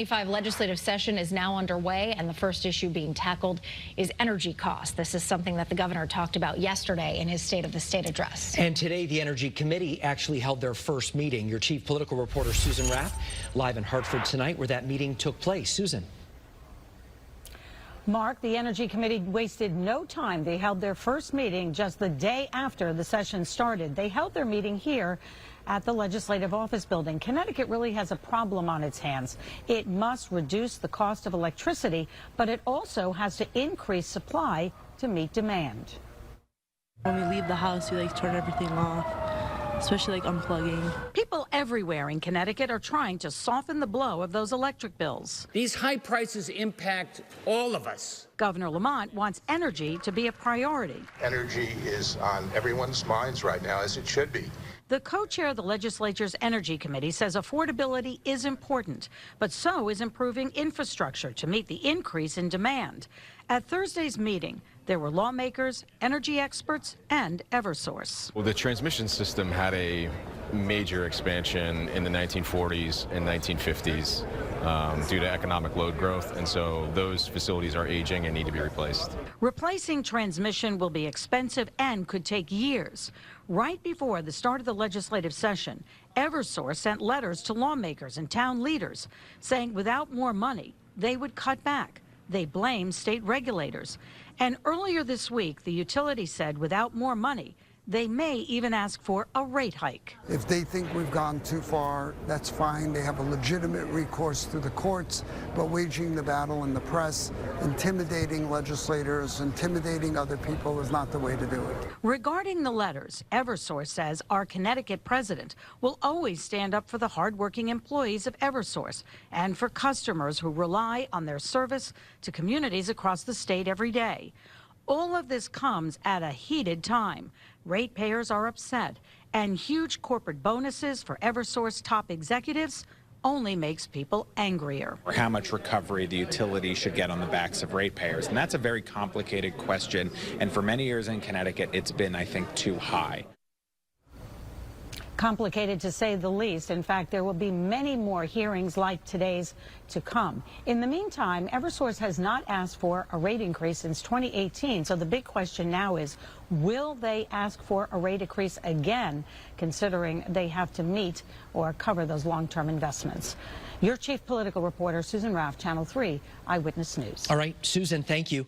The legislative session is now underway, and the first issue being tackled is energy costs. This is something that the governor talked about yesterday in his State of the State address. And today, the Energy Committee actually held their first meeting. Your chief political reporter, Susan Raff, live in Hartford tonight, where that meeting took place. Susan. Mark, the Energy Committee wasted no time. They held their first meeting just the day after the session started. They held their meeting here at the Legislative Office Building. Connecticut really has a problem on its hands. It must reduce the cost of electricity, but it also has to increase supply to meet demand. When we leave the house, we turn everything off, especially unplugging. People everywhere in Connecticut are trying to soften the blow of those electric bills. These high prices impact all of us. Governor Lamont wants energy to be a priority. Energy is on everyone's minds right now, as it should be. The co-chair of the legislature's Energy Committee says affordability is important, but so is improving infrastructure to meet the increase in demand. At Thursday's meeting, there were lawmakers, energy experts, and Eversource. Well, the transmission system had a major expansion in the 1940s and 1950s due to economic load growth, and so those facilities are aging and need to be replaced. Replacing transmission will be expensive and could take years. Right before the start of the legislative session, Eversource sent letters to lawmakers and town leaders saying without more money, they would cut back. They blame state regulators. And earlier this week, the utility said without more money, they may even ask for a rate hike. If they think we've gone too far, that's fine. They have a legitimate recourse through the courts, but waging the battle in the press, intimidating legislators, intimidating other people is not the way to do it. Regarding the letters, Eversource says our Connecticut president will always stand up for the hardworking employees of Eversource and for customers who rely on their service to communities across the state every day. All of this comes at a heated time. Ratepayers are upset, and huge corporate bonuses for Eversource top executives only makes people angrier. Or how much recovery the utility should get on the backs of ratepayers. And that's a very complicated question. And for many years in Connecticut, it's been, I think, too high. Complicated to say the least. In fact, there will be many more hearings like today's to come. In the meantime, Eversource has not asked for a rate increase since 2018. So the big question now is, will they ask for a rate increase again, considering they have to meet or cover those long-term investments? Your chief political reporter, Susan Raff, Channel 3 Eyewitness News. All right, Susan, thank you.